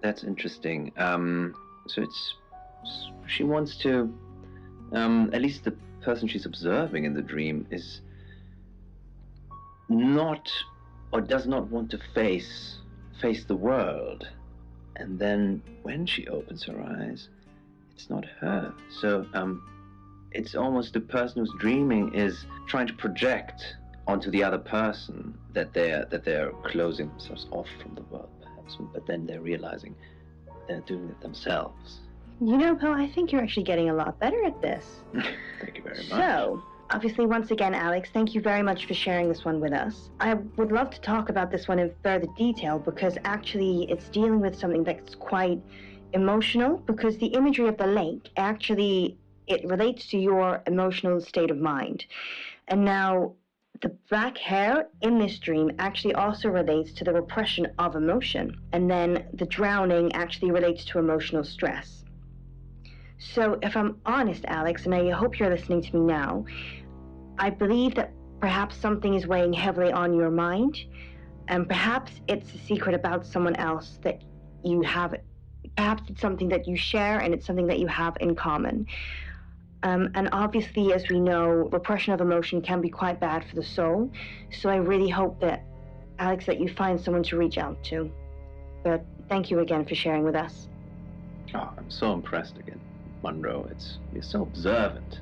That's interesting. So she wants to, at least the person she's observing in the dream is not, or does not want to face the world. And then when she opens her eyes, it's not her. So, it's almost the person who's dreaming is trying to project onto the other person that they're closing themselves off from the world, perhaps, but then they're realizing they're doing it themselves. You know, Poe, I think you're actually getting a lot better at this. Thank you very much. So, obviously, once again, Alex, thank you very much for sharing this one with us. I would love to talk about this one in further detail because actually it's dealing with something that's quite emotional, because the imagery of the lake actually, it relates to your emotional state of mind. And now, the black hair in this dream actually also relates to the repression of emotion. And then the drowning actually relates to emotional stress. So if I'm honest, Alex, and I hope you're listening to me now, I believe that perhaps something is weighing heavily on your mind, and perhaps it's a secret about someone else that you have. Perhaps it's something that you share, and it's something that you have in common. And obviously, as we know, repression of emotion can be quite bad for the soul. So I really hope that, Alex, that you find someone to reach out to. But thank you again for sharing with us. Oh, I'm so impressed again, Monroe. You're so observant.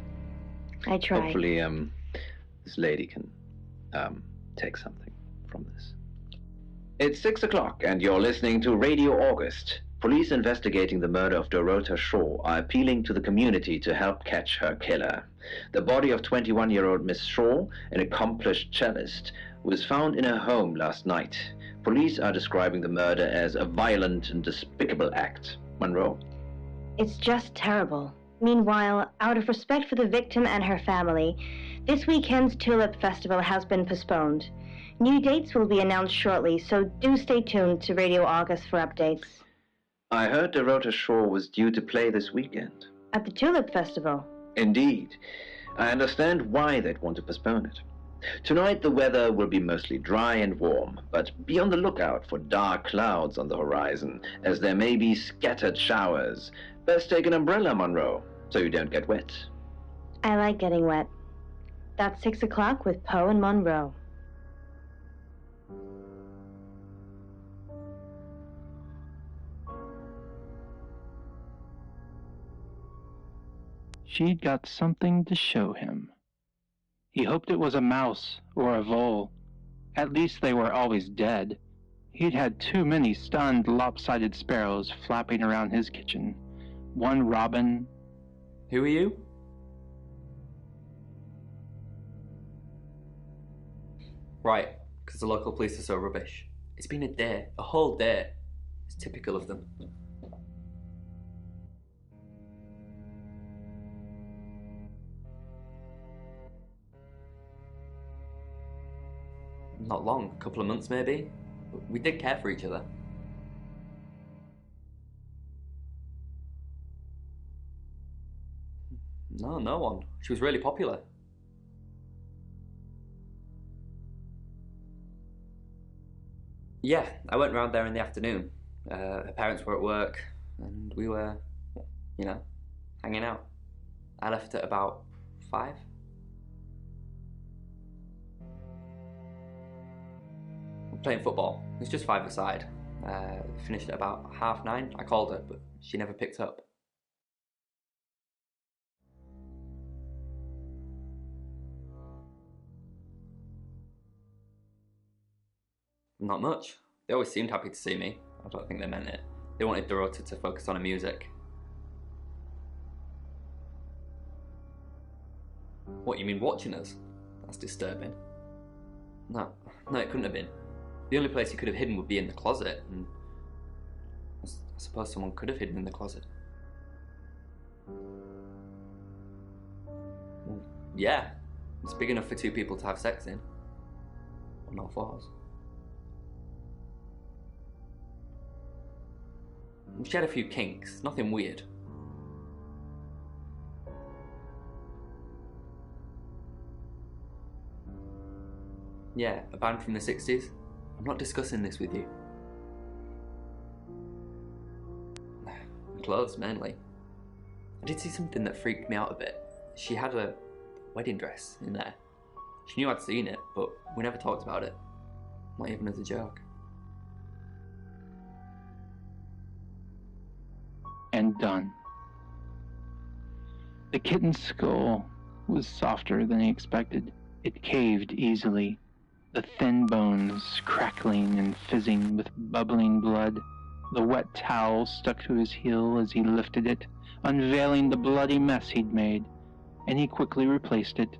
I try. Hopefully, this lady can take something from this. It's 6 o'clock, and you're listening to Radio August. Police investigating the murder of Dorota Shaw are appealing to the community to help catch her killer. The body of 21-year-old Miss Shaw, an accomplished cellist, was found in her home last night. Police are describing the murder as a violent and despicable act. Monroe? It's just terrible. Meanwhile, out of respect for the victim and her family, this weekend's Tulip Festival has been postponed. New dates will be announced shortly, so do stay tuned to Radio August for updates. I heard Dorota Shaw was due to play this weekend. At the Tulip Festival? Indeed. I understand why they'd want to postpone it. Tonight the weather will be mostly dry and warm, but be on the lookout for dark clouds on the horizon, as there may be scattered showers. Best take an umbrella, Monroe, so you don't get wet. I like getting wet. That's 6 o'clock with Poe and Monroe. She'd got something to show him. He hoped it was a mouse or a vole. At least they were always dead. He'd had too many stunned, lopsided sparrows flapping around his kitchen. One robin. Who are you? Right, because the local police are so rubbish. It's been a day, a whole day. It's typical of them. Not long, a couple of months maybe. We did care for each other. No one. She was really popular. Yeah, I went round there in the afternoon. Her parents were at work, and we were, hanging out. I left at about 5. Playing football. It was just 5-a-side. Finished at about 9:30. I called her, but she never picked up. Not much. They always seemed happy to see me. I don't think they meant it. They wanted Dorota to focus on her music. What, you mean watching us? That's disturbing. No, it couldn't have been. The only place he could have hidden would be in the closet, and I suppose someone could have hidden in the closet. Well, yeah, it's big enough for 2 people to have sex in. On all 4s. She had a few kinks, nothing weird. Yeah, a band from the 60s. I'm not discussing this with you. clothes, mainly. I did see something that freaked me out a bit. She had a wedding dress in there. She knew I'd seen it, but we never talked about it. Not even as a joke. And done. The kitten's skull was softer than he expected. It caved easily, the thin bones crackling and fizzing with bubbling blood. The wet towel stuck to his heel as he lifted it, unveiling the bloody mess he'd made, and he quickly replaced it,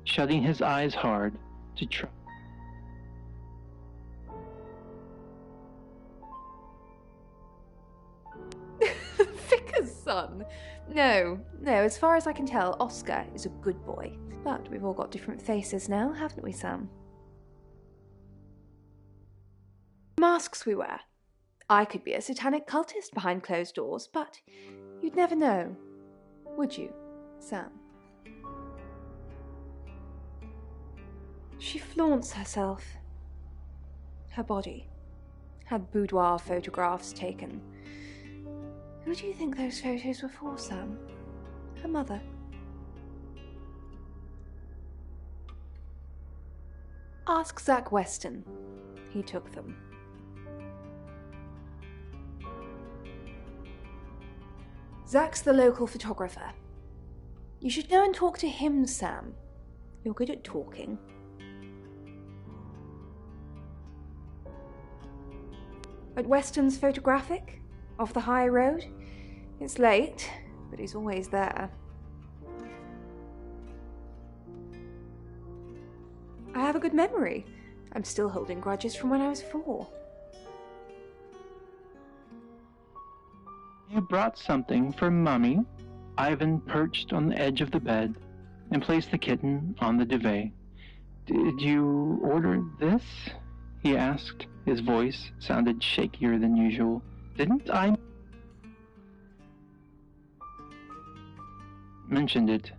shutting his eyes hard to try. Vicar's son? No, as far as I can tell, Oscar is a good boy. But we've all got different faces now, haven't we, Sam? Masks we wear. I could be a satanic cultist behind closed doors, but you'd never know, would you, Sam? She flaunts herself, her body, had boudoir photographs taken. Who do you think those photos were for, Sam? Her mother? Ask Zach Weston. He took them. Zach's the local photographer. You should go and talk to him, Sam. You're good at talking. At Weston's Photographic, off the high road. It's late, but he's always there. I have a good memory. I'm still holding grudges from when I was 4. You brought something for Mummy. Ivan perched on the edge of the bed and placed the kitten on the duvet. Did you order this? He asked. His voice sounded shakier than usual. Didn't I mentioned it?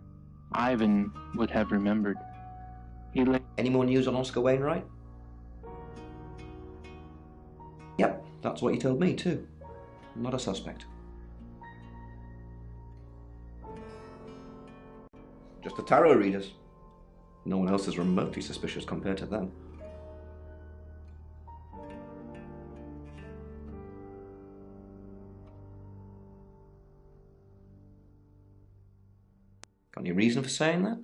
Ivan would have remembered. He lay. Any more news on Oscar Wainwright? Yep, that's what he told me too. Not a suspect. Just the tarot readers. No one else is remotely suspicious compared to them. Got any reason for saying that?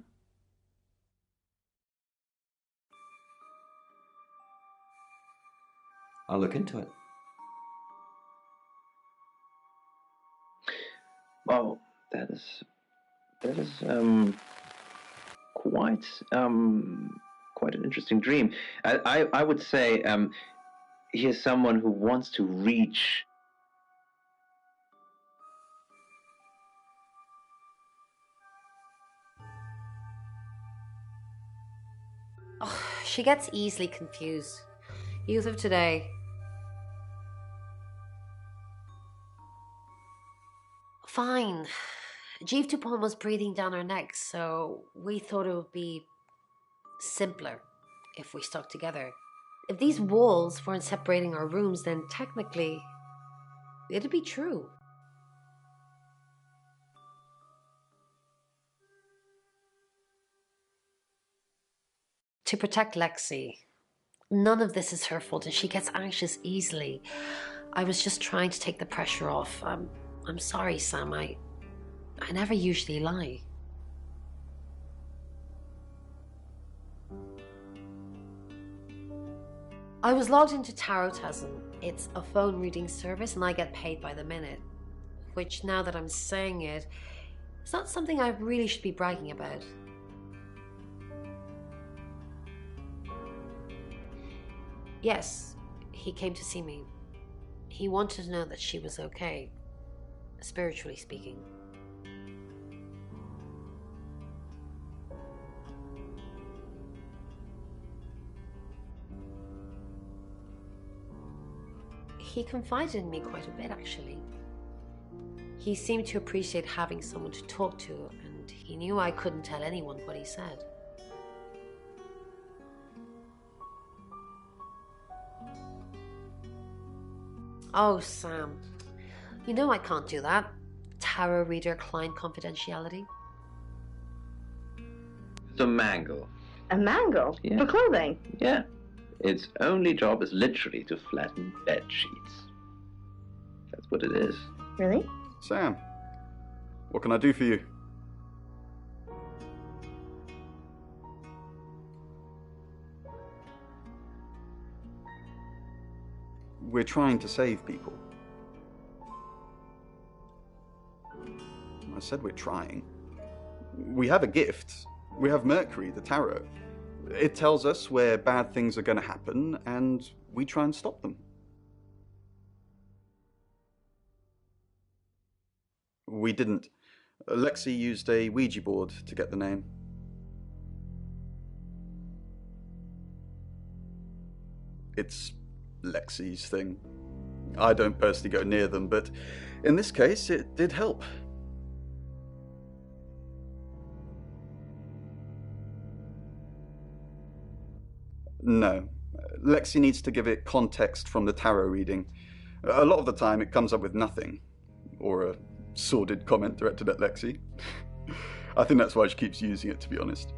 I'll look into it. Well, that is quite an interesting dream. I would say he is someone who wants to reach. Oh, she gets easily confused. Youth of today. Fine. Jeeve Dupont was breathing down our necks, so we thought it would be simpler if we stuck together. If these walls weren't separating our rooms, then technically it'd be true. To protect Lexi. None of this is her fault and she gets anxious easily. I was just trying to take the pressure off. I'm sorry, Sam. I never usually lie. I was logged into Tarotism. It's a phone reading service and I get paid by the minute. Which, now that I'm saying it, it's not something I really should be bragging about. Yes, he came to see me. He wanted to know that she was okay, spiritually speaking. He confided in me quite a bit, actually. He seemed to appreciate having someone to talk to, and he knew I couldn't tell anyone what he said. Oh, Sam. You know I can't do that. Tarot reader client confidentiality. It's a mangle. A mangle? Yeah. For clothing? Yeah. Its only job is literally to flatten bed sheets. That's what it is. Really? Sam, what can I do for you? We're trying to save people. I said we're trying. We have a gift. We have Mercury, the tarot. It tells us where bad things are going to happen, and we try and stop them. We didn't. Lexi used a Ouija board to get the name. It's Lexi's thing. I don't personally go near them, but in this case, it did help. No. Lexi needs to give it context from the tarot reading. A lot of the time, it comes up with nothing. Or a sordid comment directed at Lexi. I think that's why she keeps using it, to be honest.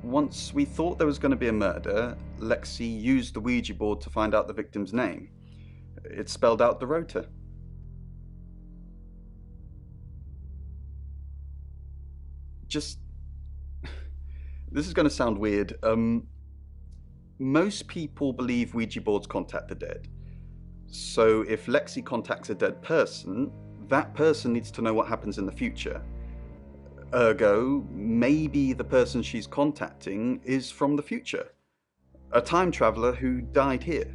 Once we thought there was going to be a murder, Lexi used the Ouija board to find out the victim's name. It spelled out the rota. Just... This is going to sound weird. Most people believe Ouija boards contact the dead. So if Lexi contacts a dead person, that person needs to know what happens in the future. Ergo, maybe the person she's contacting is from the future. A time traveler who died here.